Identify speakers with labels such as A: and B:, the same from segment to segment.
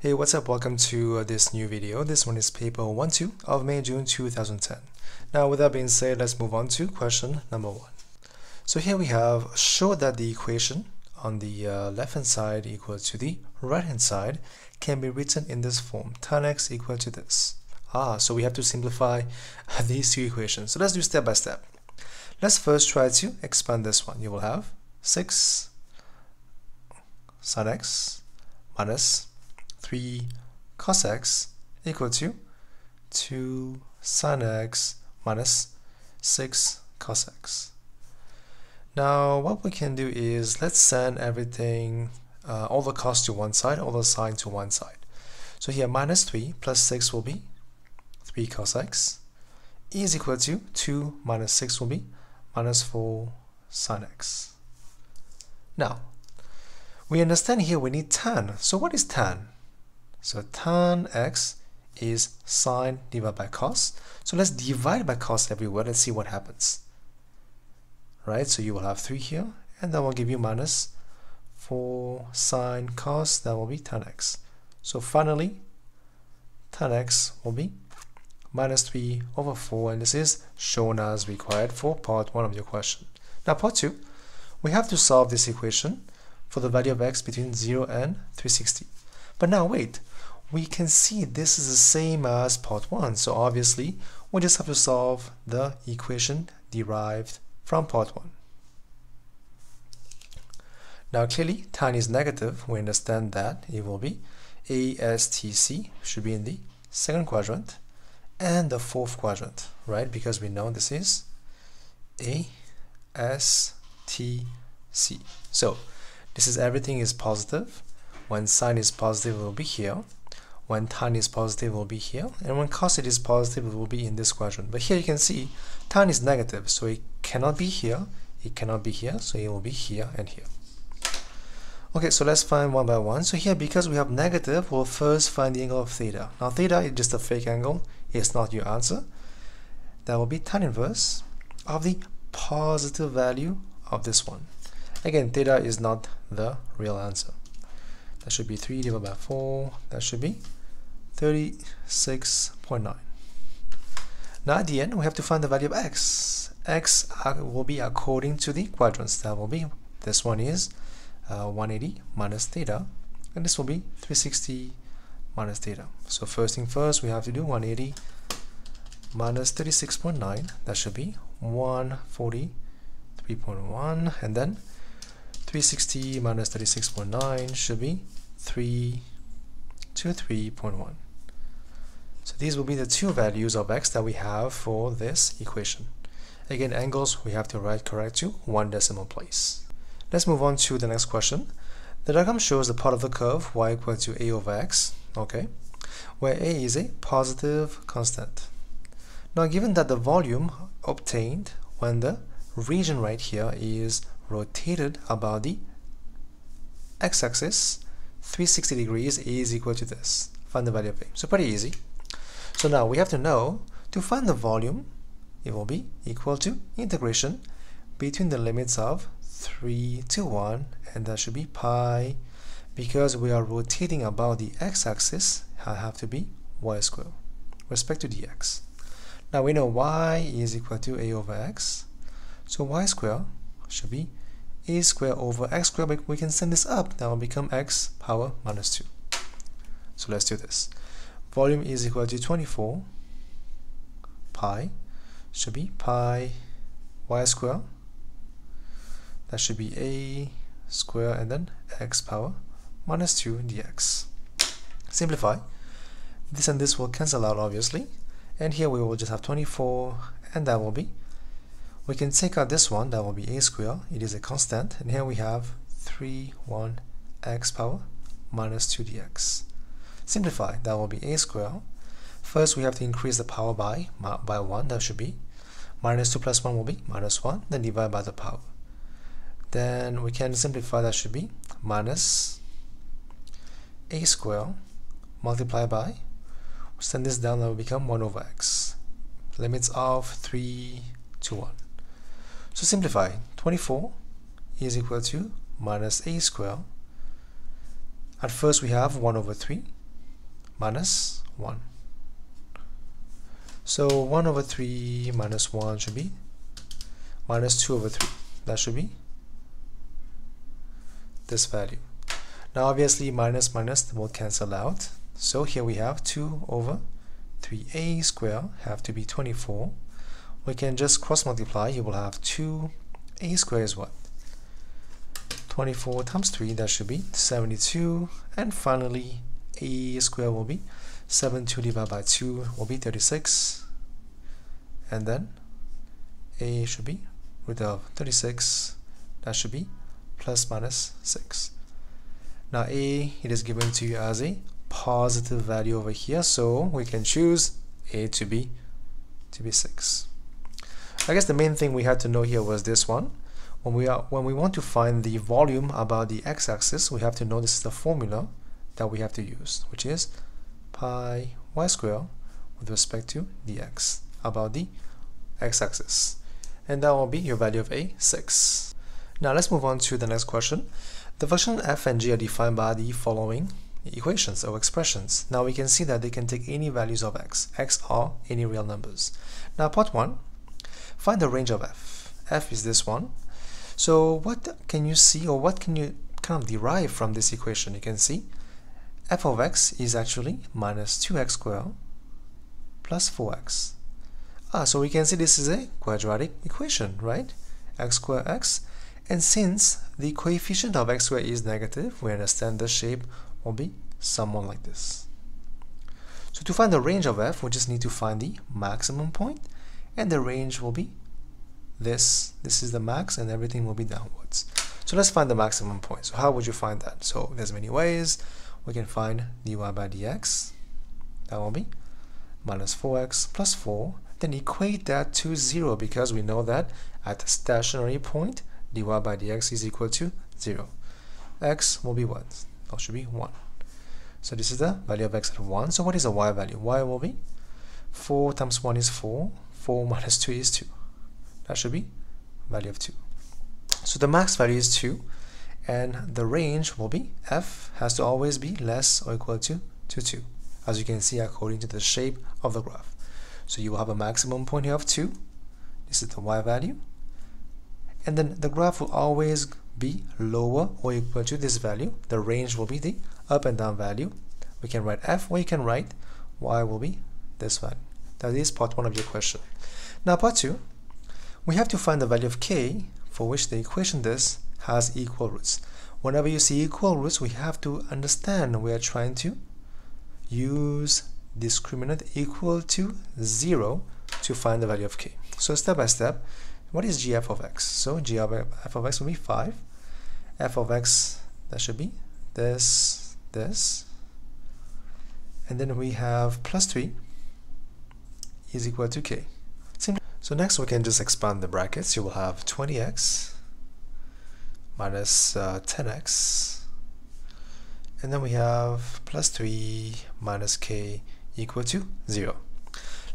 A: Hey, what's up? Welcome to this new video. This one is paper 1-2 of May-June 2010. Now, with that being said, let's move on to question number 1. So here we have, show that the equation on the left-hand side equal to the right-hand side can be written in this form, tan x equal to this. So we have to simplify these two equations. So let's do step by step. Let's first try to expand this one. You will have 6 sin x minus 3 cos x equal to 2 sin x minus 6 cos x. Now what we can do is let's send everything, all the cos to one side, all the sine to one side. So here minus 3 plus 6 will be 3 cos x is equal to 2 minus 6 will be minus 4 sin x. Now we understand here we need tan. So what is tan? So tan x is sine divided by cos. So let's divide by cos everywhere. Let's see what happens. Right, so you will have 3 here, and that will give you minus 4 sine cos. That will be tan x. So finally, tan x will be minus 3 over 4, and this is shown as required for part 1 of your question. Now part 2, we have to solve this equation for the value of x between 0 and 360. But now wait, we can see this is the same as part 1, so obviously we just have to solve the equation derived from part 1. Now clearly tan is negative. We understand that it will be ASTC should be in the second quadrant and the fourth quadrant, right? Because we know this is ASTC. So this is everything is positive. When sine is positive, it will be here. When tan is positive, it will be here. And when cos is positive, it will be in this quadrant. But here you can see tan is negative, so it cannot be here. It cannot be here, so it will be here and here. Okay, so let's find one by one. So here, because we have negative, we'll first find the angle of theta. Now theta is just a fake angle. It's not your answer. That will be tan inverse of the positive value of this one. Again, theta is not the real answer. That should be 3 divided by 4. That should be 36.9. Now at the end, we have to find the value of x. X will be according to the quadrants. That will be, this one is 180 minus theta, and this will be 360 minus theta. So first thing first, we have to do 180 minus 36.9. That should be 143.1, and then 360 minus 36.9 should be 323.1. So these will be the two values of x that we have for this equation. Again, angles we have to write correct to 1 decimal place. Let's move on to the next question. The diagram shows the part of the curve y equal to a over x, okay, where a is a positive constant. Now given that the volume obtained when the region right here is rotated about the x-axis 360 degrees is equal to this. Find the value of a. So pretty easy. So now we have to know, to find the volume, it will be equal to integration between the limits of 3 to 1, and that should be pi. Because we are rotating about the x-axis, I have to be y squared respect to dx. Now we know y is equal to a over x, so y squared should be a squared over x squared, but we can send this up. That will become x power minus 2. So let's do this. Volume is equal to 24 pi, should be pi y squared. That should be a squared and then x power minus 2 dx. Simplify. This and this will cancel out obviously. And here we will just have 24, and that will be, we can take out this one, that will be a squared, it is a constant, and here we have 1 x power minus 2 dx. Simplify, that will be a squared. First we have to increase the power by 1, that should be minus 2 plus 1 will be minus 1, then divide by the power. Then we can simplify, that should be minus a squared multiplied by, send this down, that will become 1 over x. Limits of 3 to 1. So simplify, 24 is equal to minus a squared. At first we have 1 over 3, minus 1. So 1 over 3 minus 1 should be minus 2 over 3. That should be this value. Now obviously minus minus will cancel out. So here we have 2 over 3a squared have to be 24. We can just cross multiply. You will have 2a squared is what? 24 times 3, that should be 72. And finally a squared will be 72 divided by 2 will be 36. And then a should be root of 36. That should be plus minus 6. Now a, it is given to you as a positive value over here, so we can choose a to be 6. I guess the main thing we had to know here was this one. When we want to find the volume about the x-axis, we have to know this is the formula that we have to use, which is pi y squared with respect to dx about the x-axis, and that will be your value of a 6. Now let's move on to the next question. The function f and g are defined by the following equations or expressions. Now we can see that they can take any values of x are any real numbers. Now part 1, find the range of f is this one. So what can you see, or what can you kind of derive from this equation? You can see f of x is actually minus 2x squared plus 4x. So we can see this is a quadratic equation, right? X squared x. And since the coefficient of x squared is negative, we understand the shape will be somewhat like this. So to find the range of f, we just need to find the maximum point, and the range will be this. This is the max, and everything will be downwards. So let's find the maximum point. So how would you find that? So there's many ways. We can find dy by dx. That will be minus 4x plus 4. Then equate that to 0, because we know that at the stationary point, dy by dx is equal to 0. X will be what? That should be 1. So this is the value of x at 1. So what is the y value? Y will be 4 times 1 is 4. 4 minus 2 is 2. That should be value of 2. So the max value is 2, and the range will be f has to always be less or equal to 2, as you can see according to the shape of the graph. So you will have a maximum point here of 2. This is the y value. And then the graph will always be lower or equal to this value. The range will be the up and down value. We can write f, or you can write y will be this value. That is part 1 of your question. Now part 2, we have to find the value of k for which the equation this has equal roots. Whenever you see equal roots, we have to understand we are trying to use discriminant equal to 0 to find the value of k. So step by step, what is gf of x? So gf of x will be 5. F of x, that should be this. And then we have plus 3 is equal to k. So next we can just expand the brackets. You will have 20x minus 10x. And then we have plus 3 minus k equal to 0.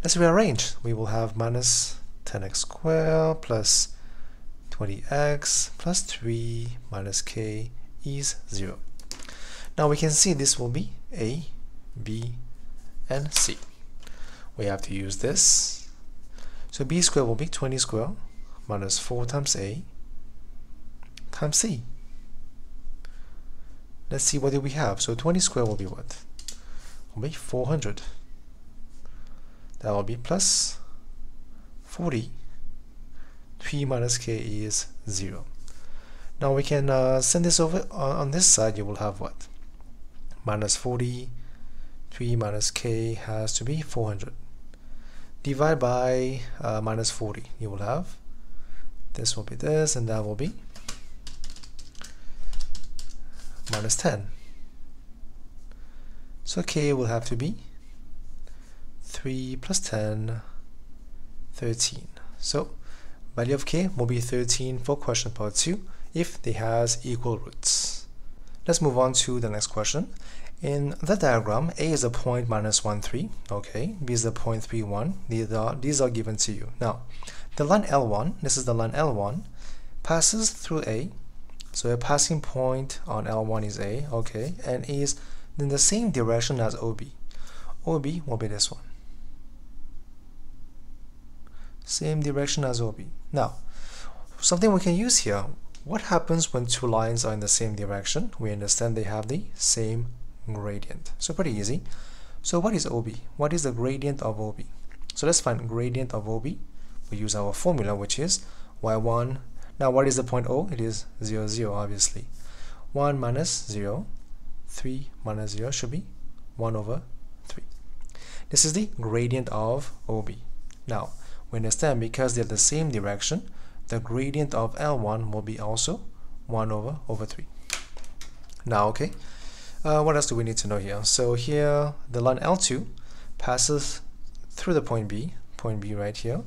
A: Let's rearrange. We will have minus 10x squared plus 20x plus 3 minus k is 0. Now we can see this will be a, b, and c. We have to use this. So b squared will be 20 squared minus 4 times a times c. Let's see what do we have. So 20 squared will be what? Will be 400. That will be plus 40. 3 minus k is 0. Now we can send this over on this side. You will have what? Minus 40. 3 minus k has to be 400. Divide by minus 40. You will have this will be this, and that will be minus 10. So k will have to be 3 plus 10, 13. So value of k will be 13 for question part 2 if they has equal roots. Let's move on to the next question. In the diagram, a is a point minus 1, 3. Okay, b is a point 3, 1. These are given to you. Now, the line L1, this is the line L1, passes through a. So a passing point on L1 is a, okay, and is in the same direction as OB. OB will be this one. Same direction as OB. Now, something we can use here. What happens when two lines are in the same direction? We understand they have the same gradient. So pretty easy. So what is OB? What is the gradient of OB? So let's find gradient of OB. We use our formula, which is y1. Now what is the point O? It is 0, 0, obviously. 1 minus 0, 3 minus 0 should be 1 over 3. This is the gradient of OB. Now, we understand because they're the same direction, the gradient of L1 will be also 1 over 3. Now, okay, what else do we need to know here? So here, the line L2 passes through the point B right here,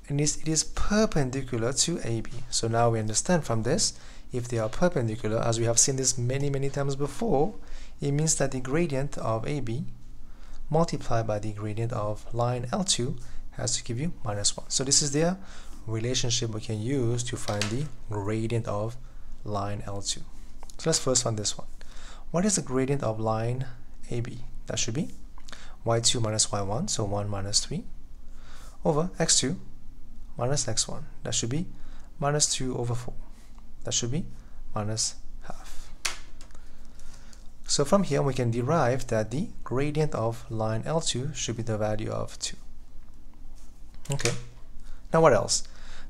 A: and it is perpendicular to AB. So now we understand from this, if they are perpendicular, as we have seen this many times before, it means that the gradient of AB multiplied by the gradient of line L2 has to give you -1. So this is their relationship we can use to find the gradient of line L2. So let's first find this one. What is the gradient of line AB? That should be y2 minus y1, so 1 minus 3, over x2 minus x1. That should be -2 over 4. That should be -12. So from here we can derive that the gradient of line L2 should be the value of 2. Okay, now what else?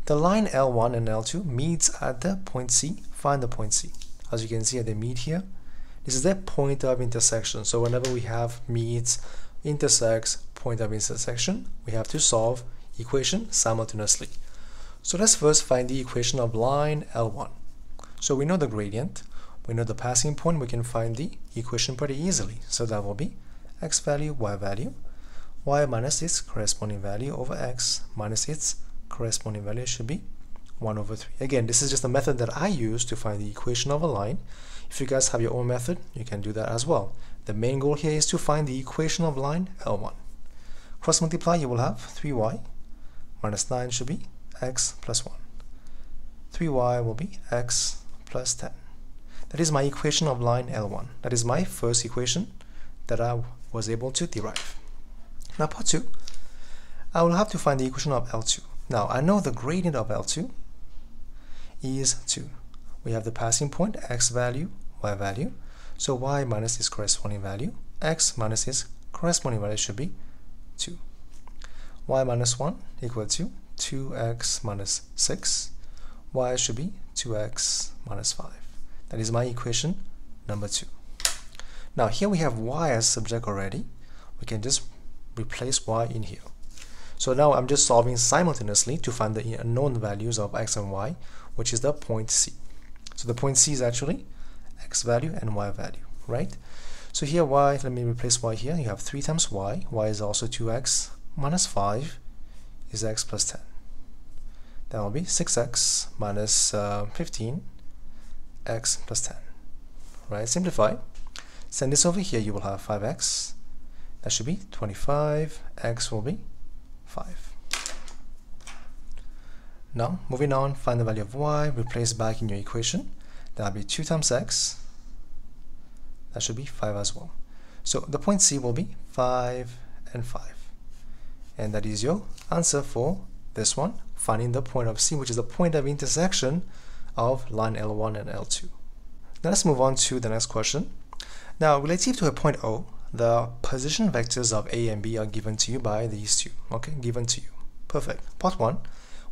A: The line L1 and L2 meets at the point C. Find the point C. As you can see, they meet here. This is the point of intersection. So whenever we have meets, intersects, point of intersection, we have to solve equation simultaneously. So let's first find the equation of line L1. So we know the gradient, we know the passing point, we can find the equation pretty easily. So that will be x value, y minus its corresponding value over x minus its corresponding value should be 1 over 3. Again, this is just a method that I use to find the equation of a line. If you guys have your own method, you can do that as well. The main goal here is to find the equation of line L1. Cross multiply, you will have 3y minus 9 should be x plus 1. 3y will be x plus 10. That is my equation of line L1. That is my first equation that I was able to derive. Now part 2, I will have to find the equation of L2. Now I know the gradient of L2 is 2. We have the passing point, x value, y value. So y minus its corresponding value, x minus its corresponding value should be 2. Y minus 1 equal to 2x minus 6. Y should be 2x minus 5. That is my equation number 2. Now here we have y as subject already. We can just replace y in here. So now I'm just solving simultaneously to find the unknown values of x and y, which is the point C. So the point C is actually x value and y value, right? So here y, let me replace y here. You have 3 times y. Y is also 2x minus 5 is x plus 10. That will be 6x minus 15, x plus 10. Right? Simplify. Send this over here. You will have 5x. That should be 25. X will be 5. Now, moving on, find the value of y. Replace back in your equation. That will be 2 times x. That should be 5 as well. So the point C will be 5 and 5. And that is your answer for this one, finding the point of C, which is the point of intersection of line L1 and L2. Now let's move on to the next question. Now, relative to a point O, the position vectors of A and B are given to you by these two. Okay, given to you. Perfect. Part 1,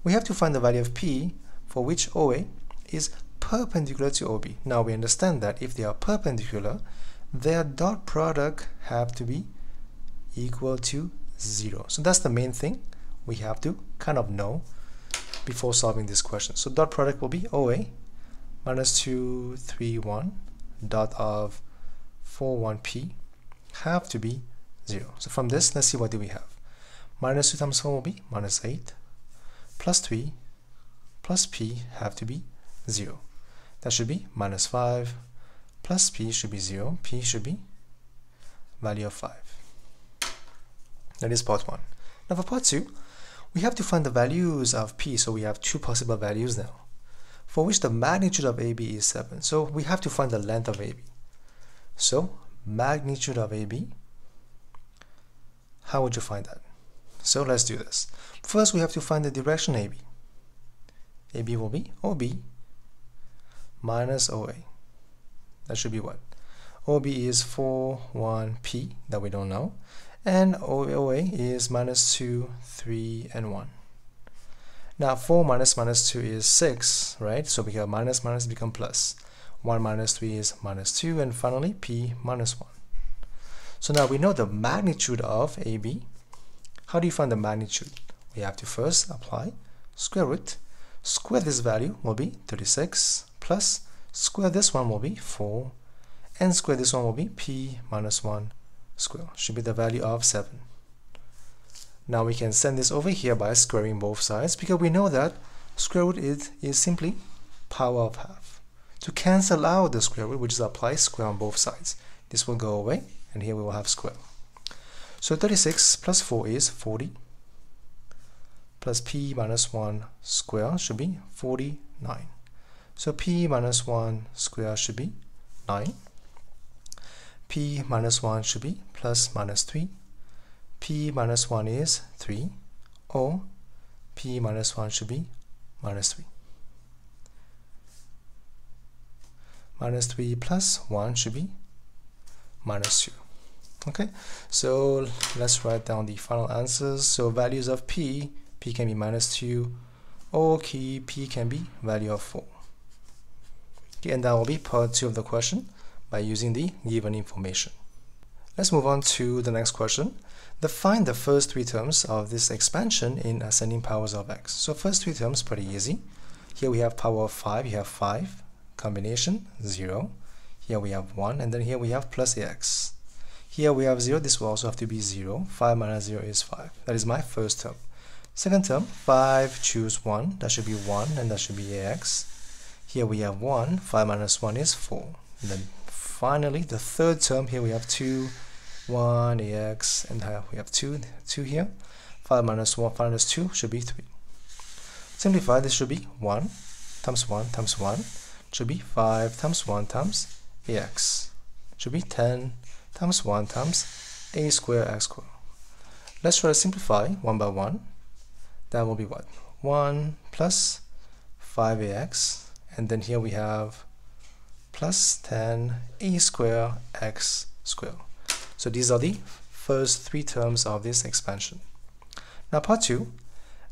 A: we have to find the value of P for which OA is perpendicular to OB. Now we understand that if they are perpendicular, their dot product have to be equal to 0. So that's the main thing we have to kind of know before solving this question. So dot product will be OA minus 2, 3, 1 dot of 4, 1P have to be 0. So from this, let's see what do we have. Minus 2 times 4 will be minus 8 plus 3 plus P have to be 0. That should be minus 5 plus P should be 0. P should be value of 5. That is part 1. Now for part 2, we have to find the values of P. So we have 2 possible values now, for which the magnitude of AB is 7. So we have to find the length of AB. So magnitude of AB how would you find that? So let's do this. First, we have to find the direction AB. AB will be OB minus OA. That should be what? OB is 4, 1, P that we don't know, and OA is minus 2, 3, and 1. Now 4 minus minus 2 is 6, right? So we have minus minus become plus. 1 minus 3 is minus 2, and finally P minus 1. So now we know the magnitude of AB. How do you find the magnitude? We have to first apply square root. Square this value will be 36 plus square this one will be 4, and square this one will be P minus 1 square. Should be the value of 7. Now we can send this over here by squaring both sides, because we know that square root is simply power of half. To cancel out the square root, we just apply square on both sides. This will go away, and here we will have square. So 36 plus 4 is 40, plus P minus 1 square should be 49. So P minus 1 square should be 9. P minus 1 should be plus minus 3. P minus 1 is 3, or P minus 1 should be minus 3. Minus 3 plus 1 should be minus 2. Okay, so let's write down the final answers. So values of P can be minus 2, or P can be value of 4. Okay, and that will be part 2 of the question by using the given information. Let's move on to the next question. Find the first 3 terms of this expansion in ascending powers of x. So first 3 terms, pretty easy. Here we have power of 5, you have 5, combination 0. Here we have 1, and then here we have plus ax. Here we have 0, this will also have to be 0. 5 minus 0 is 5. That is my first term. Second term, 5, choose 1, that should be 1, and that should be ax. Here we have 1, 5 minus 1 is 4. And then finally, the third term, here we have 2, 1, ax, and we have 2 here. 5 minus 1, 5 minus 2 should be 3. Simplify, this should be 1 times 1 times 1. Should be 5 times 1 times ax. Should be 10 times 1 times a square x square. Let's try to simplify 1 by 1. That will be what? 1 plus 5ax, and then here we have plus 10 a square x square. So these are the first 3 terms of this expansion. Now part 2,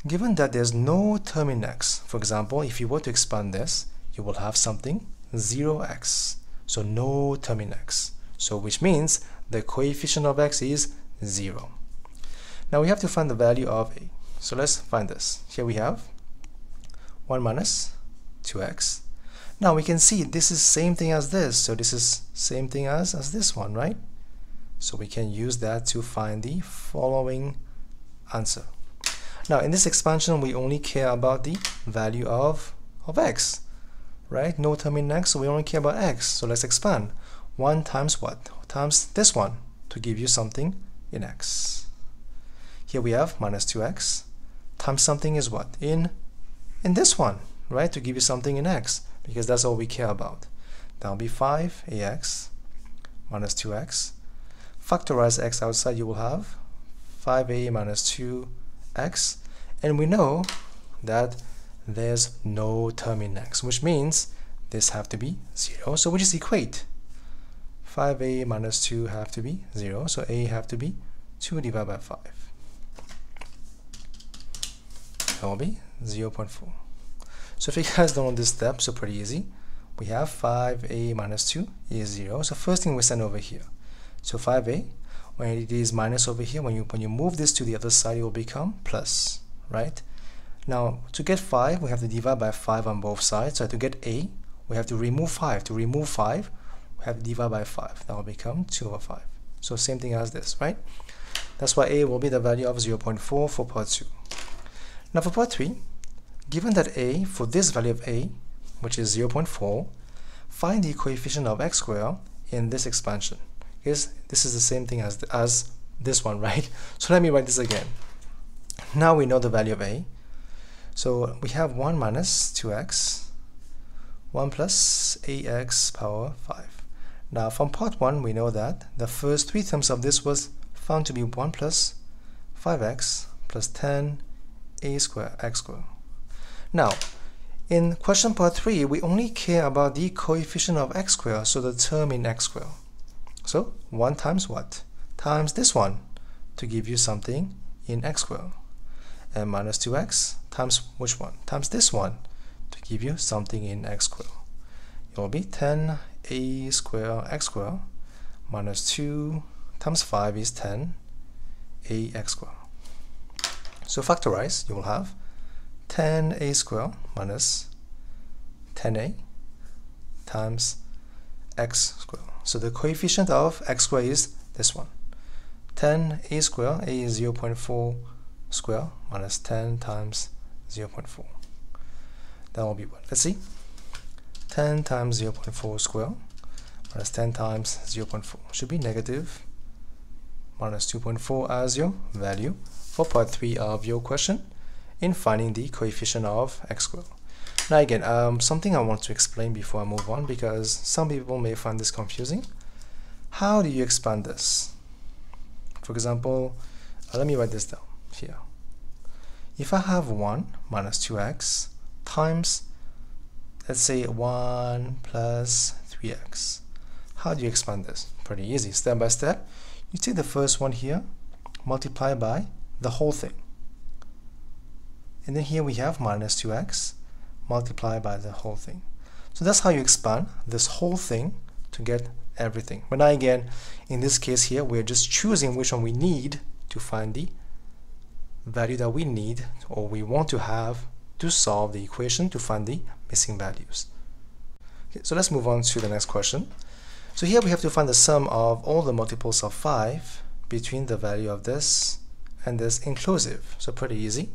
A: given that there's no term in x, for example, if you were to expand this, you will have something 0x, so no term in x, so which means the coefficient of x is 0. Now we have to find the value of a. So let's find this. Here we have 1 minus 2x. Now we can see this is same thing as this, so this is same thing as this one, right? So we can use that to find the following answer. Now in this expansion, we only care about the value of x, right? No term in x, so we only care about x. So let's expand. 1 times what? Times this one to give you something in x. Here we have minus 2x times something is what? In this one, right? To give you something in x, because that's all we care about. That will be 5ax minus 2x. Factorize x outside, you will have 5a minus 2x, and we know that there's no term in x, which means this have to be 0, so we just equate. 5a minus 2 have to be 0, so a have to be 2 divided by 5. That will be 0.4. So if you guys don't know this step, so pretty easy. We have 5a minus 2 is 0, so first thing we send over here. So 5a, when it is minus over here, when you move this to the other side, it will become plus, right? Now to get 5, we have to divide by 5 on both sides. So to get a, we have to remove 5. To remove 5, we have to divide by 5. That will become 2 over 5. So same thing as this, right? That's why a will be the value of 0.4 for part 2. Now for part 3, given that a, for this value of a, which is 0.4, find the coefficient of x squared in this expansion. Because this is the same thing as this one, right? So let me write this again. Now we know the value of a. So we have 1 minus 2x, 1 plus ax power 5. Now from part 1, we know that the first 3 terms of this was found to be 1 plus 5x plus 10a squared x squared. Now, in question part 3, we only care about the coefficient of x squared, so the term in x squared. So 1 times what? Times this one to give you something in x squared. And minus 2x times which one? Times this one to give you something in x squared. It will be 10a squared x squared minus 2 times 5 is 10ax squared. So factorize, you will have 10a squared minus 10a times x squared. So the coefficient of x squared is this one. 10a squared, a is 0.4 squared minus 10 times 0.4. That will be what? Let's see. 10 times 0.4 squared minus 10 times 0.4 should be negative minus 2.4 as your value for part 3 of your question in finding the coefficient of x squared. Now again, something I want to explain before I move on, because some people may find this confusing. How do you expand this? For example, let me write this down here. If I have 1 minus 2x times, let's say 1 plus 3x, how do you expand this? Pretty easy, step by step. You take the first one here, multiply by the whole thing. And then here we have minus 2x, multiply by the whole thing. So that's how you expand this whole thing to get everything. But now again, in this case here, we're just choosing which one we need to find the value that we need or we want to have to solve the equation to find the missing values. Okay, so let's move on to the next question. So here we have to find the sum of all the multiples of 5 between the value of this and this inclusive. So pretty easy.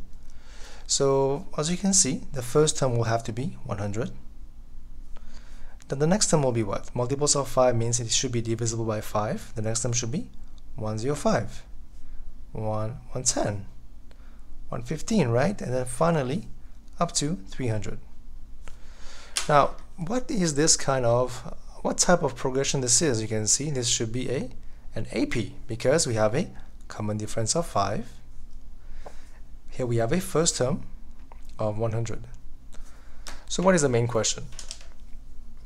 A: So as you can see, the first term will have to be 100. Then the next term will be what? Multiples of 5 means it should be divisible by 5. The next term should be 105, 110, 115, right? And then finally up to 300. Now, what is this kind of, what type of progression this is? You can see this should be an AP because we have a common difference of 5. Here we have a first term of 100. So what is the main question?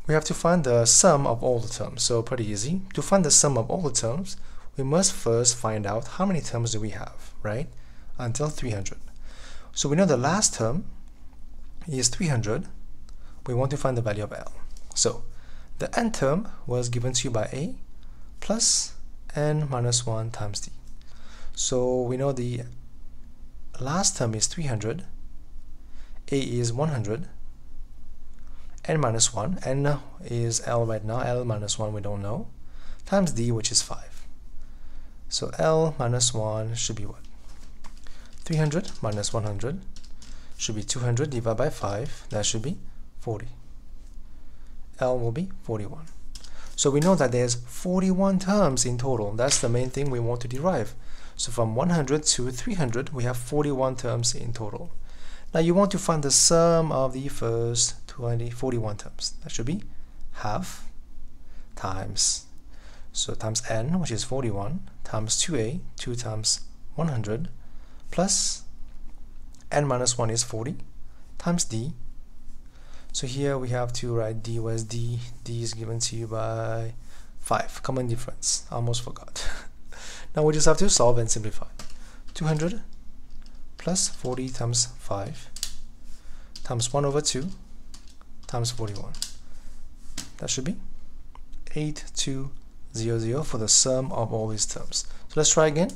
A: We have to find the sum of all the terms. So pretty easy. To find the sum of all the terms, we must first find out how many terms do we have, right? Until 300. So we know the last term is 300. We want to find the value of L. So the n term was given to you by A plus n minus 1 times D. So we know the last term is 300, A is 100, n minus 1, n is L right now, L minus 1 we don't know, times D, which is 5. So L minus 1 should be what? 300 minus 100 should be 200 divided by 5, that should be 40. L will be 41. So we know that there's 41 terms in total. That's the main thing we want to derive. So from 100 to 300, we have 41 terms in total. Now you want to find the sum of the first 41 terms. That should be half times, so times n, which is 41, times 2a, 2 times 100, plus n minus 1 is 40, times d. So here we have to write d was d. D is given to you by 5, common difference. I almost forgot. Now we just have to solve and simplify. 200 plus 40 times 5 times 1 over 2 times 41. That should be 8200 for the sum of all these terms. So let's try again.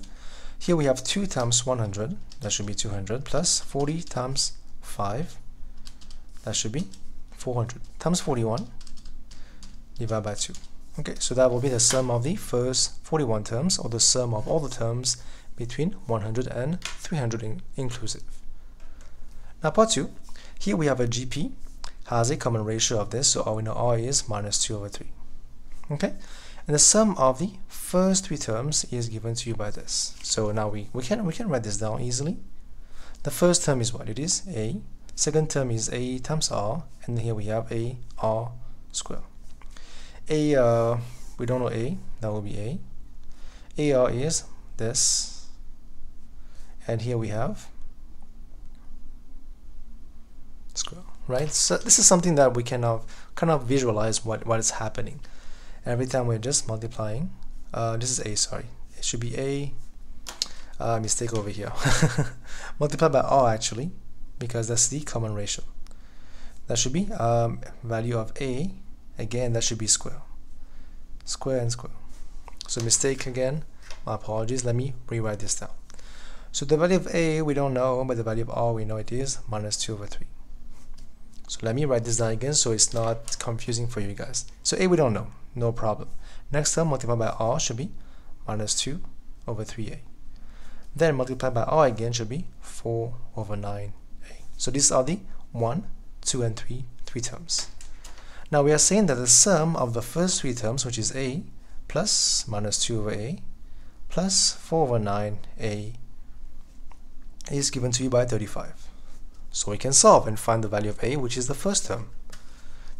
A: Here we have 2 times 100, that should be 200, plus 40 times 5, that should be 400, times 41 divided by 2. Okay, so that will be the sum of the first 41 terms, or the sum of all the terms between 100 and 300 inclusive. Now part 2, here we have a GP has a common ratio of this, so we know R is minus 2 over 3. Okay, and the sum of the first 3 terms is given to you by this. So now we can write this down easily. The first term is what? It is A. Second term is A times R, and here we have A R squared. A, we don't know A, that will be A. AR is this, and here we have square, right? So this is something that we can kind of visualize what is happening. Every time we're just multiplying, this is a, sorry, it should be a mistake over here. Multiply by r actually, because that's the common ratio. That should be value of a, again that should be square and square. So mistake again, my apologies, let me rewrite this down. So the value of a we don't know, but the value of r we know it is minus 2 over 3. So let me write this down again so it's not confusing for you guys. So a we don't know, no problem. Next term multiplied by r should be minus 2 over 3a. Then multiplied by r again should be 4 over 9a. So these are the 1, 2, and 3 terms. Now we are saying that the sum of the first 3 terms, which is a plus minus 2 over a plus 4 over 9a, is given to you by 35. So we can solve and find the value of a, which is the first term.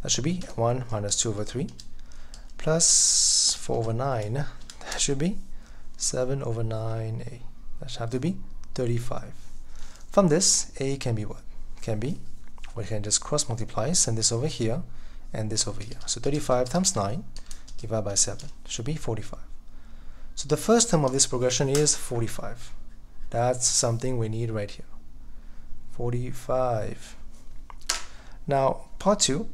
A: That should be 1 minus 2 over 3 plus 4 over 9. That should be 7 over 9a. That should have to be 35. From this, a can be what? Can be, we can just cross multiply, send this over here and this over here. So 35 times 9 divided by 7 should be 45. So the first term of this progression is 45. That's something we need right here. 45. Now part 2,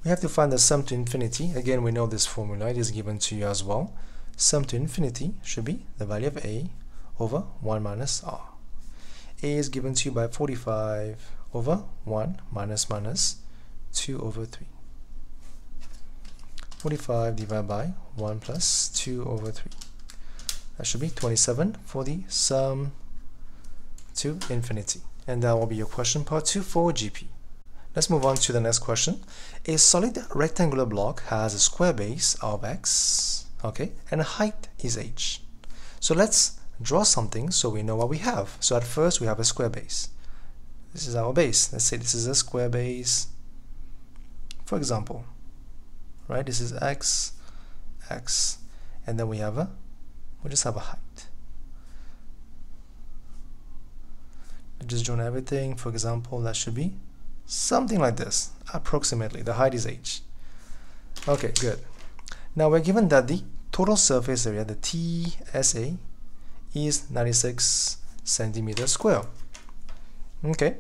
A: we have to find the sum to infinity. Again, we know this formula, it is given to you as well. Sum to infinity should be the value of a over 1 minus r. A is given to you by 45 over 1 minus 2 over 3. 45 divided by 1 plus 2 over 3. That should be 27 for the sum to infinity. And that will be your question part 2 for GP. Let's move on to the next question. A solid rectangular block has a square base of x, okay, and height is h. So let's draw something so we know what we have. So at first we have a square base. This is our base. Let's say this is a square base, for example, right? This is x, and then we just have a height. Just join everything. For example, that should be something like this, approximately. The height is h. Okay, good. Now we're given that the total surface area, the TSA, is 96 centimeters square. Okay,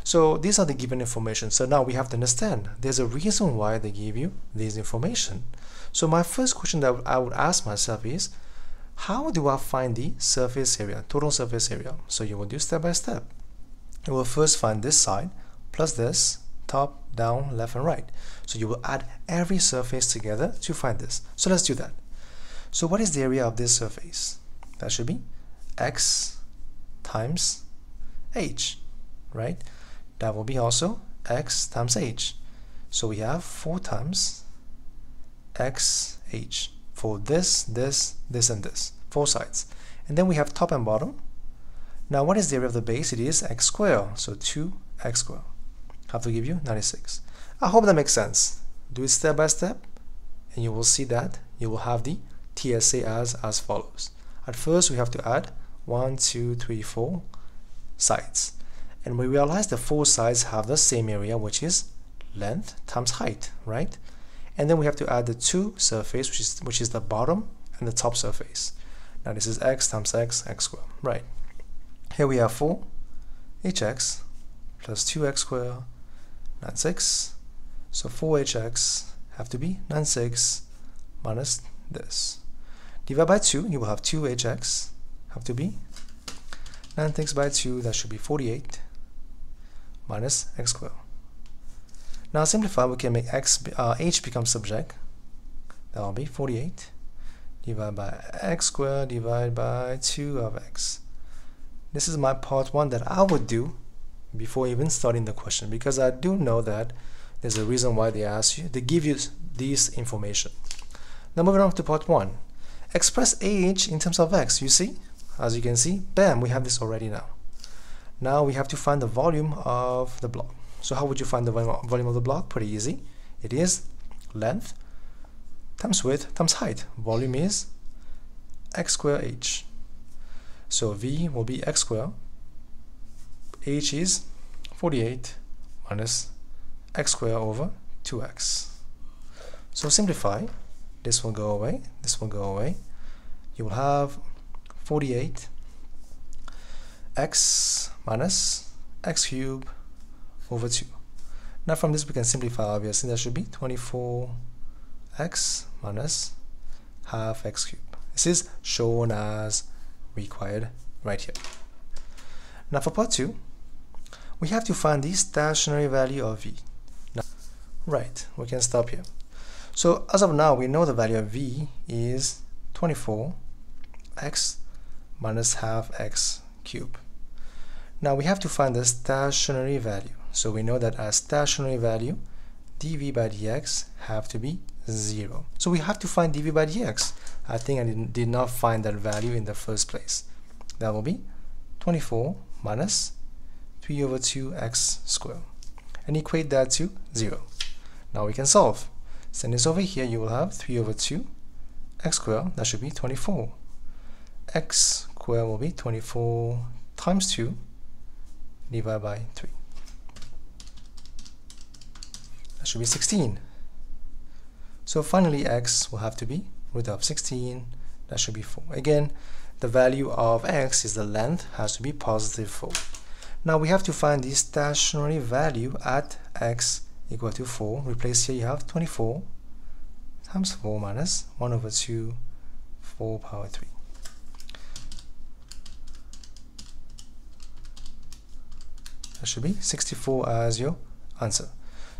A: so these are the given information. So now we have to understand there's a reason why they give you this information. So my first question that I would ask myself is, how do I find the surface area, total surface area? So you will do step by step. You will first find this side plus this, top, down, left, and right. So you will add every surface together to find this. So let's do that. So what is the area of this surface? That should be x times h, right? That will be also x times h. So we have 4 times xh for this, and this, 4 sides. And then we have top and bottom. Now what is the area of the base? It is x squared, so 2x squared. Have to give you 96. I hope that makes sense. Do it step by step, and you will see that you will have the TSA as follows. At first we have to add 1, 2, 3, 4 sides. And we realize the 4 sides have the same area, which is length times height, right? And then we have to add the 2 surface, which is the bottom and the top surface. Now this is x times x squared, right? Here we have 4hx plus 2x squared, 96. So 4hx have to be 96 minus this. Divide by 2, you will have 2hx have to be 96 by 2, that should be 48 minus x squared. Now simplify, we can make h become subject. That will be 48 divided by x squared divided by 2 of x. This is my part 1 that I would do before even starting the question, because I do know that there's a reason why they ask you, they give you this information. Now moving on to part 1. Express AH in terms of x. You see, as you can see, bam, we have this already now. Now we have to find the volume of the block. So how would you find the volume of the block? Pretty easy. It is length times width times height. Volume is x squared h. So V will be x squared h is 48 minus x squared over 2x. So simplify, this will go away, this will go away. You will have 48 x minus x cubed over 2. Now from this we can simplify, obviously that should be 24x minus half x cubed. This is shown as required right here. Now for part 2, we have to find the stationary value of v. Now, right, we can stop here. So as of now, we know the value of v is 24x minus half x cubed. Now we have to find the stationary value. So we know that as stationary value, dv by dx have to be 0. So we have to find dv by dx. I think I did not find that value in the first place. That will be 24 minus 3 over 2x squared. And equate that to 0. Now we can solve. Send this over here, you will have 3 over 2 x squared, that should be 24. X squared will be 24 times 2 divided by 3. That should be 16. So finally x will have to be root of 16, that should be 4. Again, the value of x is the length, has to be positive 4. Now we have to find the stationary value at x equal to 4. Replace here, you have 24 times 4 minus 1 over 2, 4 power 3. That should be 64 as your answer.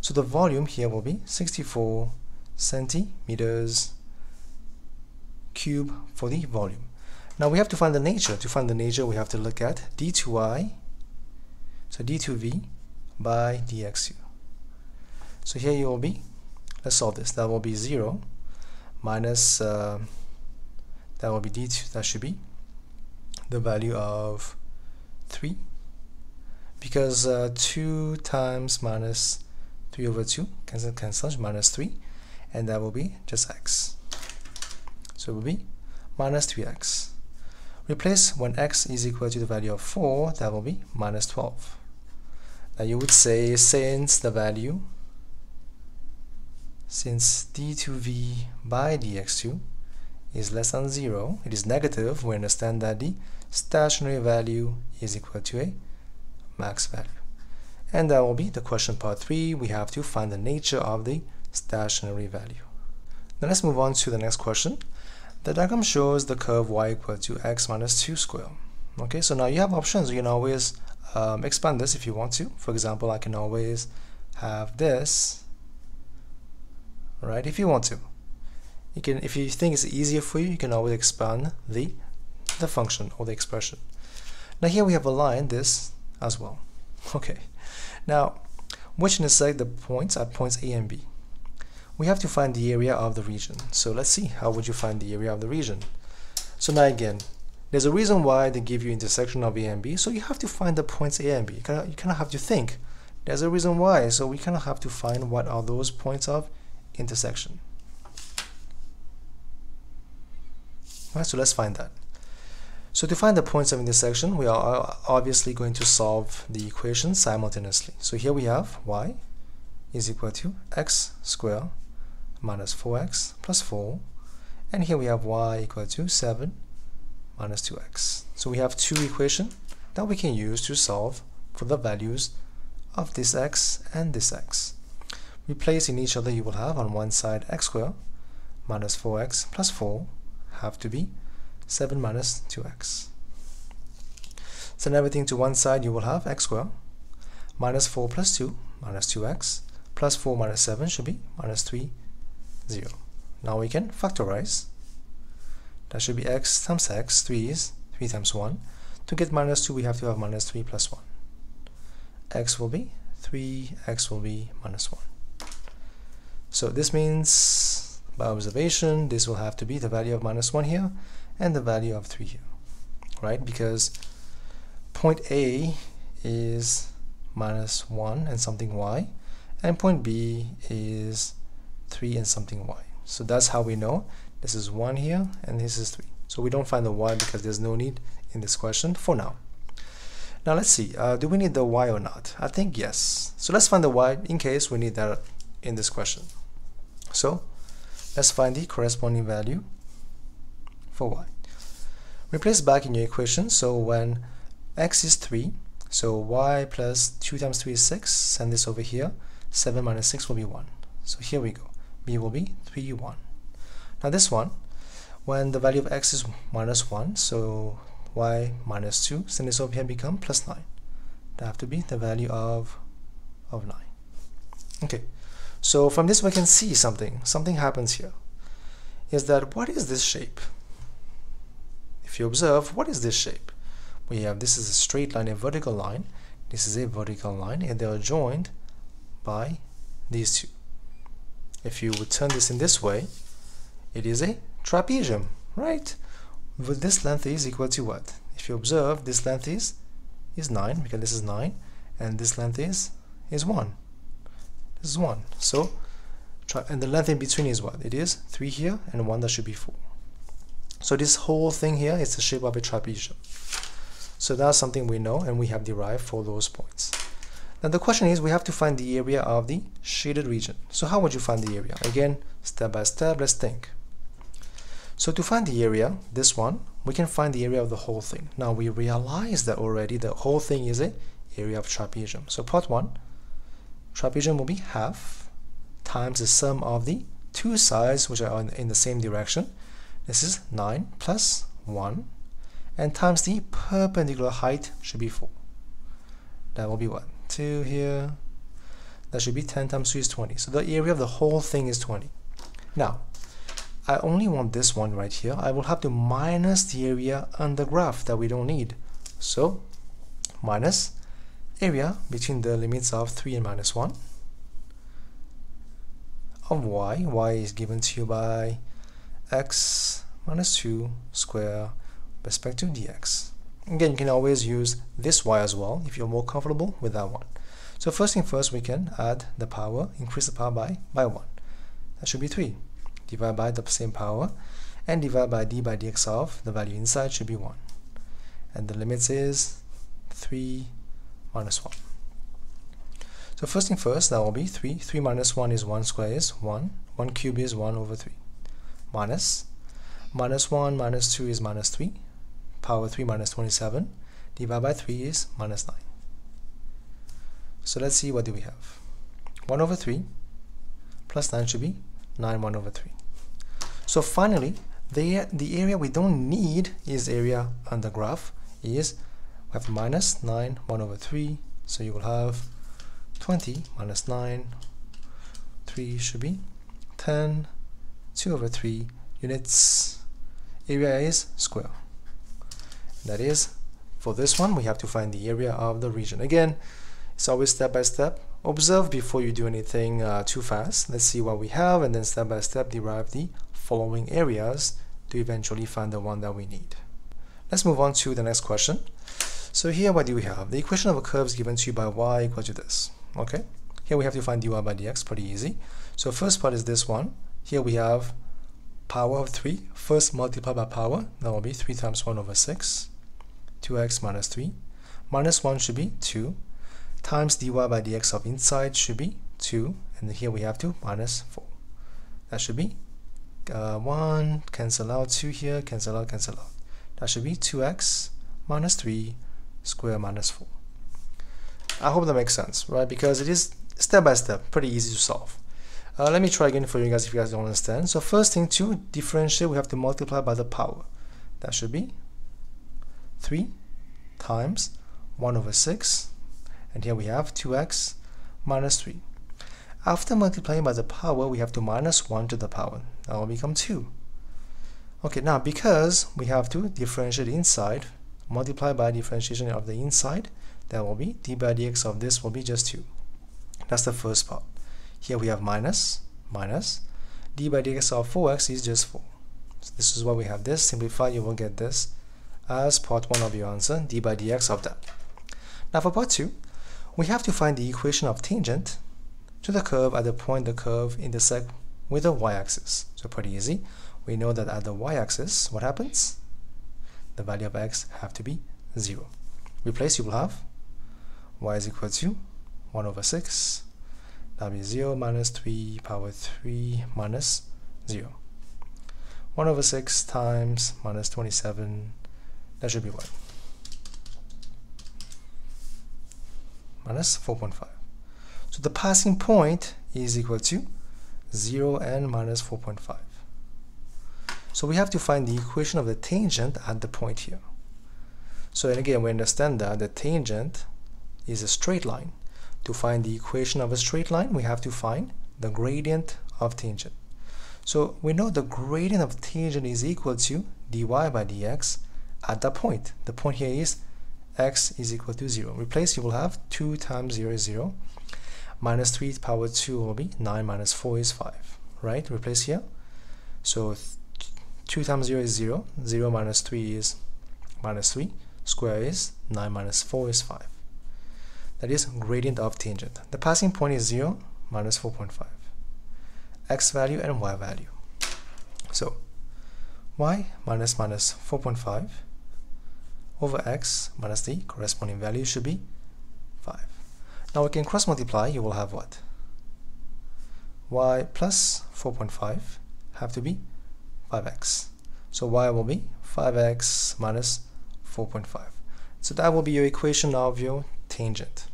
A: So the volume here will be 64 centimeters cube for the volume. Now we have to find the nature. To find the nature, we have to look at d2i, so d2v by dxu. So here you will be, let's solve this. That will be 0 minus, that will be d2, that should be the value of 3. Because 2 times minus 3 over 2 cancels, minus 3, and that will be just x. So it will be minus 3x. Replace when x is equal to the value of 4, that will be minus 12. Now you would say, since d2v by dx2 is less than 0, it is negative, we understand that the stationary value is equal to a max value. And that will be the question part 3. We have to find the nature of the stationary value. Now let's move on to the next question. The diagram shows the curve y equal to x minus 2 squared. Okay, so now you have options. You can always expand this if you want to. For example, I can always have this, right? If you want to, you can. If you think it's easier for you, you can always expand the function or the expression. Now here we have aligned this as well. Okay, now which intersect the points at points A and B. We have to find the area of the region. So let's see, how would you find the area of the region? So now again, there's a reason why they give you intersection of A and B, so you have to find the points A and B. You kind of have to think. There's a reason why, so we kind of have to find what are those points of intersection. Alright, so let's find that. So to find the points of intersection, we are obviously going to solve the equation simultaneously. So here we have y is equal to x squared minus 4x plus 4, and here we have y equal to 7 minus 2x. So we have two equations that we can use to solve for the values of this x and this x. Replacing each other, you will have on one side x squared minus 4x plus 4 have to be 7 minus 2x. Send everything to one side, you will have x squared minus 4 plus 2 minus 2x plus 4 minus 7 should be minus 3, 0. Now we can factorize. That should be x times x, 3 is 3 times 1. To get minus 2, we have to have minus 3 plus 1. X will be 3, x will be minus 1. So this means, by observation, this will have to be the value of minus 1 here, and the value of 3 here, right? Because point A is minus 1 and something y, and point B is 3 and something y. So that's how we know this is 1 here and this is 3. So we don't find the y because there's no need in this question for now. Now let's see, do we need the y or not? I think yes. So let's find the y in case we need that in this question. So let's find the corresponding value for y. Replace back in your equation. So when x is 3, so y plus 2 times 3 is 6. Send this over here. 7 minus 6 will be 1. So here we go. B will be 3, 1. Now this one, when the value of x is minus 1, so y minus 2, send this over here, become plus 9. That have to be the value of 9. Okay, so from this we can see something happens here. Is that what is this shape? If you observe, what is this shape? We have, this is a straight line, a vertical line. This is a vertical line, and they are joined by these two. If you would turn this in this way, it is a trapezium, right? Well, this length is equal to what? If you observe, this length is 9, because this is 9, and this length is 1. This is 1. So, and the length in between is what? It is 3 here, and 1, that should be 4. So this whole thing here is the shape of a trapezium. So that's something we know, and we have derived for those points. Now the question is, we have to find the area of the shaded region. So how would you find the area? Again, step by step, let's think. So to find the area, this one, we can find the area of the whole thing. Now we realize that already the whole thing is an area of trapezium. So part 1, trapezium will be half times the sum of the two sides, which are in the same direction. This is 9 plus 1, and times the perpendicular height should be 4. That will be what? 2 here. That should be 10 times 2 is 20. So the area of the whole thing is 20. Now, I only want this one right here. I will have to minus the area on the graph that we don't need. So, minus area between the limits of 3 and minus 1 of y. Y is given to you by x minus 2 square respect to dx. Again, you can always use this y as well if you're more comfortable with that one. So first thing first, we can add the power, increase the power by 1. That should be 3. Divide by the same power, and divide by d by dx of the value inside should be 1. And the limits is 3 minus 1. So first thing first, that will be 3. 3 minus 1 is 1 square is 1. 1 cube is 1 over 3. Minus 1 minus 2 is minus 3. Power 3 minus 27. Divided by 3 is minus 9. So let's see, what do we have? 1 over 3 plus 9 should be 9 1 over 3. So finally, the area we don't need is area on the graph is, we have minus 9 1 over 3. So you will have 20 minus 9, 3 should be 10, 2 over 3 units. Area is square. That is, for this one, we have to find the area of the region. Again, it's always step by step. Observe before you do anything too fast. Let's see what we have, and then step by step derive the following areas to eventually find the one that we need. Let's move on to the next question. So here, what do we have? The equation of a curve is given to you by y equal to this. Okay, here we have to find dy by dx, pretty easy. So first part is this one. Here we have power of 3. First multiply by power, that will be 3 times 1 over 6. 2x minus 3. Minus 1 should be 2. Times dy by dx of inside should be 2. And here we have to minus 4. That should be 1, cancel out, 2 here, cancel out, cancel out. That should be 2x minus 3 square minus 4. I hope that makes sense, right? Because it is step by step, pretty easy to solve. Let me try again for you guys if you guys don't understand. So first thing, to differentiate, we have to multiply by the power. That should be 3 times 1 over 6. And here we have 2x minus 3. After multiplying by the power, we have to minus 1 to the power. That will become 2. Okay, now because we have to differentiate inside, multiply by differentiation of the inside, that will be d by dx of this will be just 2. That's the first part. Here we have minus, d by dx of 4x is just 4. So this is why we have this. Simplify, you will get this as part 1 of your answer, d by dx of that. Now for part 2, we have to find the equation of tangent to the curve at the point the curve intersects with the y-axis. So pretty easy. We know that at the y-axis, what happens? The value of x have to be 0. replace, you will have y is equal to 1 over 6. That will be 0 minus 3 power 3 minus 0. 1 over 6 times minus 27, that should be what? Minus 4.5. So the passing point is equal to 0 and minus 4.5. So we have to find the equation of the tangent at the point here. So and again, we understand that the tangent is a straight line. To find the equation of a straight line, we have to find the gradient of tangent. So we know the gradient of tangent is equal to dy by dx at that point. The point here is x is equal to 0. Replace, you will have 2 times 0 is 0. Minus 3 power 2 will be 9 minus 4 is 5. Right? Replace here. So 2 times 0 is 0. 0 minus 3 is minus 3. Square is 9 minus 4 is 5. That is gradient of tangent. The passing point is 0 minus 4.5. X value and y value. So y minus 4.5 over x minus the corresponding value should be 5. Now we can cross multiply. You will have what? Y plus 4.5 have to be 5x. So y will be 5x minus 4.5. So that will be your equation of your tangent.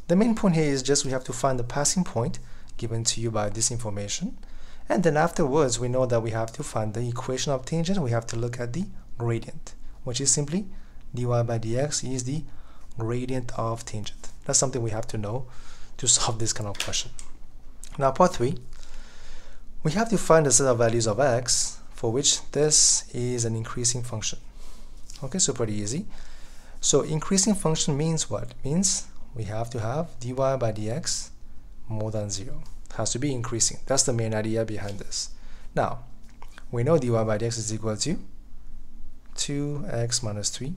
A: The main point here is just we have to find the passing point given to you by this information, and then afterwards we know that we have to find the equation of tangent. We have to look at the gradient, which is simply dy by dx is the gradient of tangent. That's something we have to know to solve this kind of question. Now part 3, we have to find the set of values of x for which this is an increasing function. Okay, so pretty easy. So increasing function means what? Means we have to have dy by dx more than 0. It has to be increasing. That's the main idea behind this. Now, we know dy by dx is equal to 2x minus 3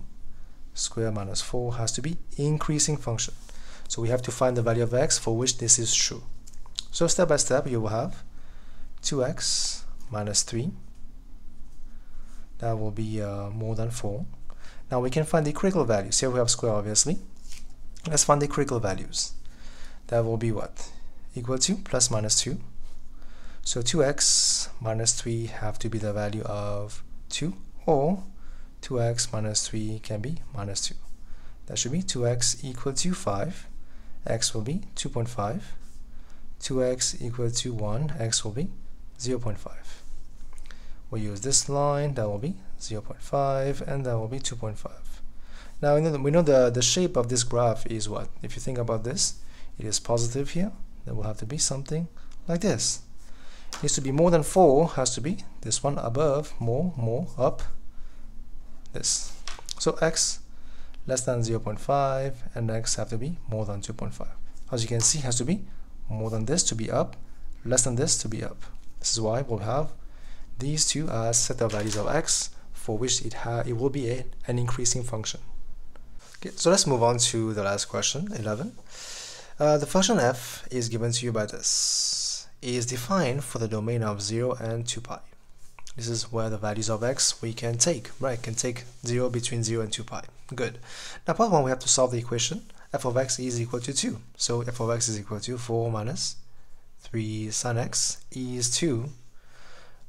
A: square minus 4 has to be increasing function. So we have to find the value of x for which this is true. So step by step, you will have 2x minus 3. That will be more than 4. Now we can find the critical values. Here we have square, obviously. Let's find the critical values. That will be what? Equal to plus minus 2. So 2x minus 3 have to be the value of 2, or 2x minus 3 can be minus 2. That should be 2x equal to 5. X will be 2.5. 2x equal to 1. X will be 0.5. We use this line. That will be 0.5, and that will be 2.5. Now we know the shape of this graph is what? If you think about this, it is positive here. That will have to be something like this. It needs to be more than 4, has to be this one above, more, up, this. So x less than 0.5 and x have to be more than 2.5. As you can see, has to be more than this to be up, less than this to be up. This is why we'll have these two as set of values of x for which it will be an increasing function. Okay, so let's move on to the last question, 11. The function f is given to you by this. It is defined for the domain of 0 and 2 pi. This is where the values of x we can take, right? Can take 0 between 0 and 2 pi. Good. Now part 1, we have to solve the equation. F of x is equal to 2. So f of x is equal to 4 minus 3 sin x is 2.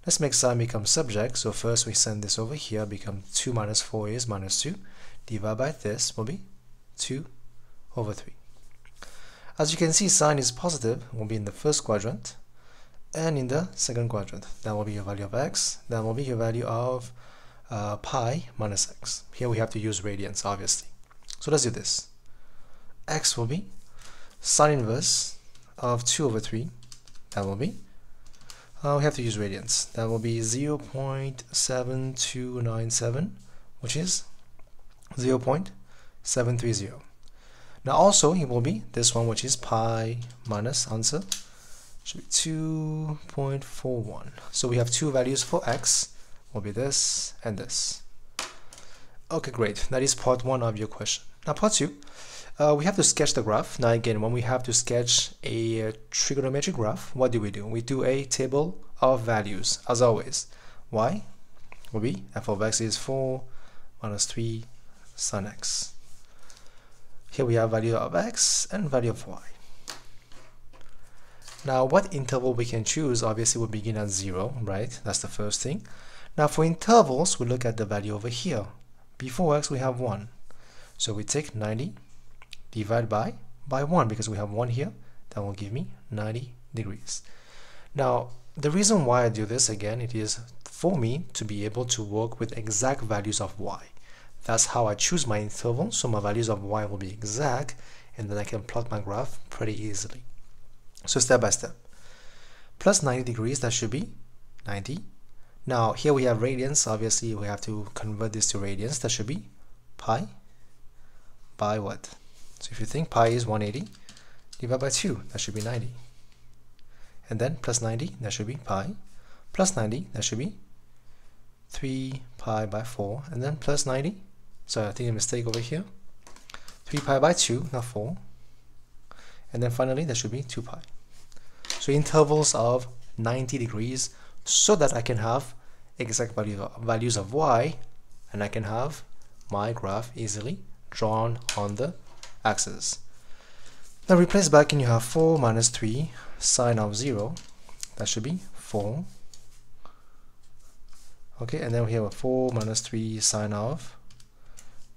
A: Let's make sine become subject. So first we send this over here, become 2 minus 4 is minus 2. Divided by this will be 2 over 3. As you can see, sine is positive, will be in the first quadrant, and in the second quadrant. That will be your value of x. That will be your value of pi minus x. Here we have to use radians, obviously. So let's do this. X will be sine inverse of 2 over 3. That will be, we have to use radians. That will be 0.7297, which is 0.730. Now also it will be this one, which is pi minus answer should be 2.41. So we have two values for x, will be this and this. Okay, great. That is part 1 of your question. Now part 2, we have to sketch the graph. Now again, when we have to sketch a trigonometric graph, what do? We do a table of values as always. Y will be f of x is 4 minus 3 sin x. Here we have value of x and value of y. Now what interval we can choose obviously will begin at 0, right? That's the first thing. Now for intervals, we look at the value over here. Before x we have 1. So we take 90, divide by 1 because we have 1 here. That will give me 90 degrees. Now the reason why I do this again, it is for me to be able to work with exact values of y. That's how I choose my interval, so my values of y will be exact, and then I can plot my graph pretty easily. So step by step. Plus 90 degrees, that should be 90. Now here we have radians, obviously we have to convert this to radians. That should be pi by what? So if you think pi is 180, divide by 2, that should be 90. And then plus 90, that should be pi. Plus 90, that should be 3 pi by 4. And then plus 90, so I think a mistake over here. 3 pi by 2, not 4. And then finally, that should be 2 pi. So intervals of 90 degrees so that I can have exact values of y, and I can have my graph easily drawn on the axis. Now replace back and you have 4 minus 3 sine of 0. That should be 4. Okay, and then we have a 4 minus 3 sine of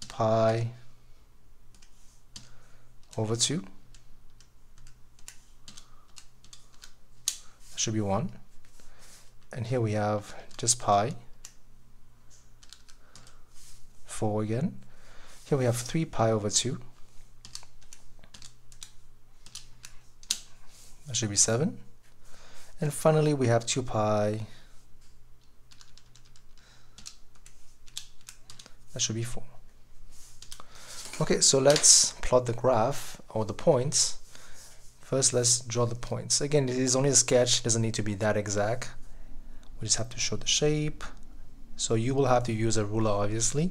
A: pi over 2. That should be 1. And here we have just pi, 4 again. Here we have 3 pi over 2. That should be 7. And finally we have 2 pi. That should be 4. Okay, so let's plot the graph or the points. First, let's draw the points. Again, it is only a sketch, it doesn't need to be that exact. We just have to show the shape. So you will have to use a ruler, obviously,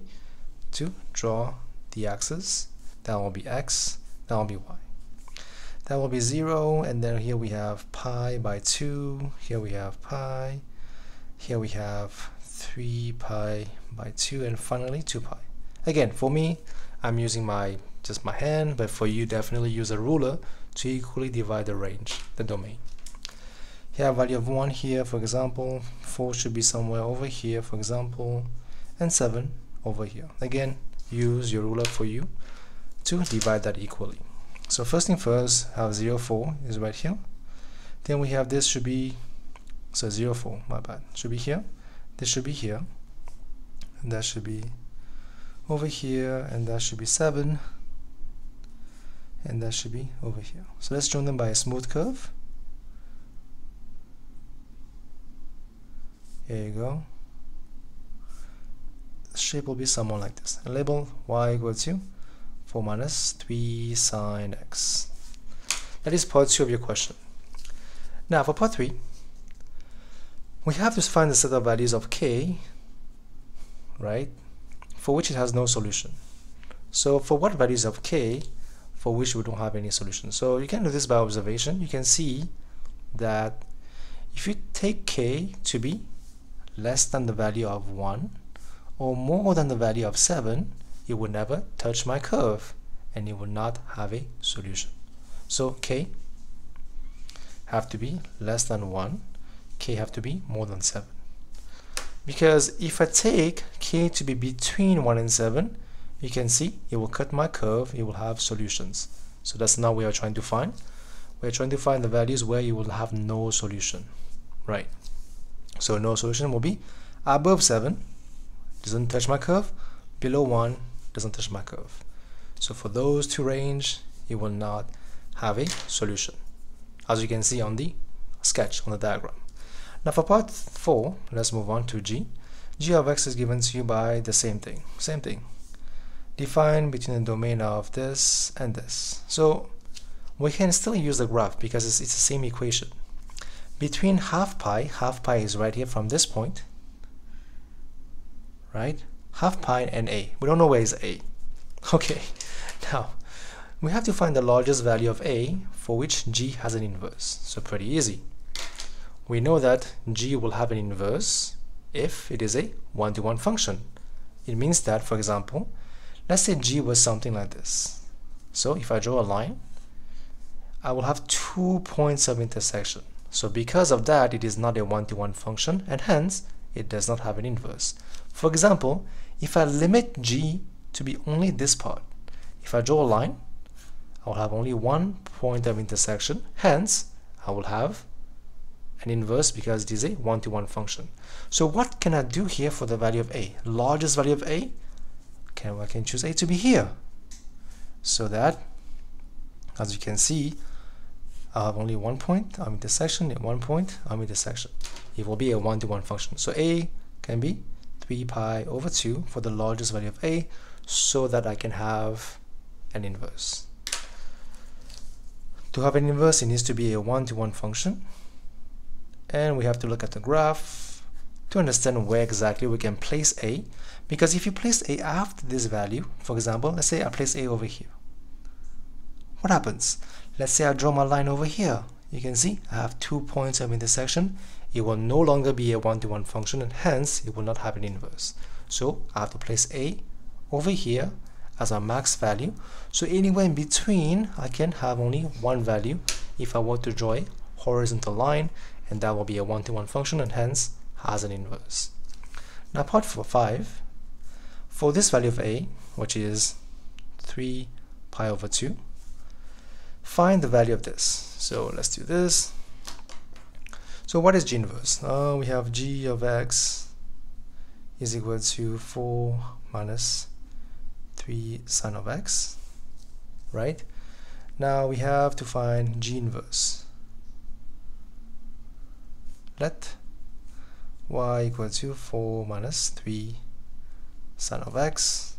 A: to draw the axis. That will be x, that will be y. That will be 0, and then here we have pi by 2, here we have pi, here we have 3 pi by 2, and finally 2 pi. Again, for me, I'm using just my hand, but for you, definitely use a ruler to equally divide the range, the domain. Here, value of 1 here, for example, 4 should be somewhere over here, for example, and 7 over here. Again, use your ruler for you to divide that equally. So first thing first, have 0, 4 is right here. Then we have this should be, so 0, 4, my bad, should be here. This should be here. And that should be over here, and that should be 7. And that should be over here. So let's join them by a smooth curve. Here you go. The shape will be somewhat like this. And label y equal to 4 minus 3 sine x. That is part 2 of your question. Now for part 3, we have to find the set of values of k, right, for which it has no solution. So for what values of k for which we don't have any solution? So you can do this by observation. You can see that if you take k to be less than the value of 1 or more than the value of 7, it will never touch my curve and it will not have a solution. So k have to be less than 1, k have to be more than 7. Because if I take k to be between 1 and 7, you can see it will cut my curve, it will have solutions. So that's not what we are trying to find. We're trying to find the values where you will have no solution, right? So no solution will be above 7, doesn't touch my curve, below 1, doesn't touch my curve. So for those two range, it will not have a solution, as you can see on the sketch, on the diagram. Now for part 4, let's move on to g. G of x is given to you by the same thing. Define between the domain of this and this. So we can still use the graph because it's the same equation. Between half pi is right here from this point, right? Half pi and a. We don't know where is a. Okay, now we have to find the largest value of a for which g has an inverse. So pretty easy. We know that g will have an inverse if it is a one-to-one function. It means that, for example, let's say g was something like this. So if I draw a line, I will have 2 points of intersection. So because of that, it is not a one-to-one function, and hence it does not have an inverse. For example, if I limit g to be only this part, if I draw a line, I will have only 1 point of intersection, hence I will have an inverse because it is a one-to-one function. So what can I do here for the value of a? Largest value of a, I can choose a to be here, so that, as you can see, I have only 1 point of intersection and 1 point of intersection. It will be a one-to-one function. So a can be 3 pi over 2 for the largest value of a, so that I can have an inverse. To have an inverse, it needs to be a one-to-one function, and we have to look at the graph to understand where exactly we can place a, because if you place a after this value, for example, let's say I place a over here, what happens? Let's say I draw my line over here. You can see I have 2 points of intersection. It will no longer be a one-to-one function, and hence it will not have an inverse. So I have to place a over here as our max value. So anywhere in between, I can have only one value if I want to draw a horizontal line, and that will be a one-to-one function, and hence has an inverse. Now part 5, for this value of a, which is 3 pi over 2, find the value of this. So let's do this. So what is g inverse? We have g of x is equal to 4 minus 3 sine of x, right? Now we have to find g inverse. Let y equal to 4 minus 3 sine of x.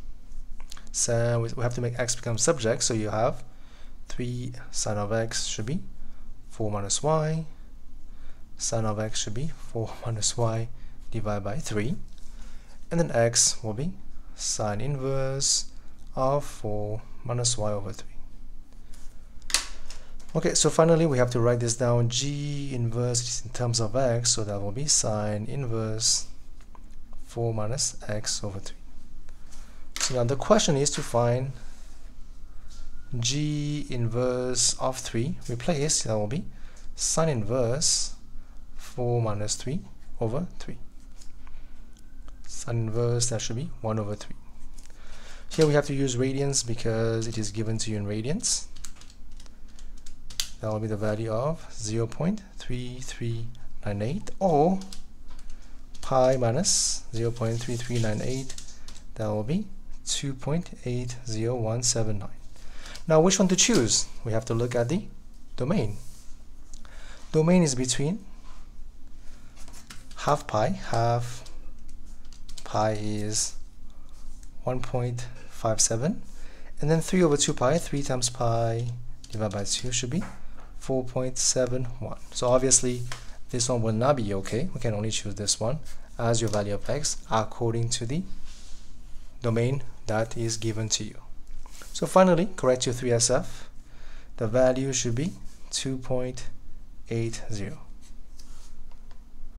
A: So we have to make x become subject, so you have 3 sine of x should be 4 minus y. Sine of x should be 4 minus y divided by 3. And then x will be sine inverse of 4 minus y over 3. Okay, so finally we have to write this down. G inverse is in terms of x, so that will be sine inverse 4 minus x over 3. So now the question is to find g inverse of 3. Replace, that will be sine inverse 4 minus 3 over 3. Sine inverse, that should be 1 over 3. Here we have to use radians because it is given to you in radians. That will be the value of 0.3398, or pi minus 0.3398, that will be 2.80179. Now which one to choose? We have to look at the domain. Domain is between half pi is 1.57, and then 3 over 2 pi, 3 times pi divided by 2 should be 4.71. So obviously this one will not be okay. We can only choose this one as your value of x according to the domain that is given to you. So finally, correct your 3SF. The value should be 2.80.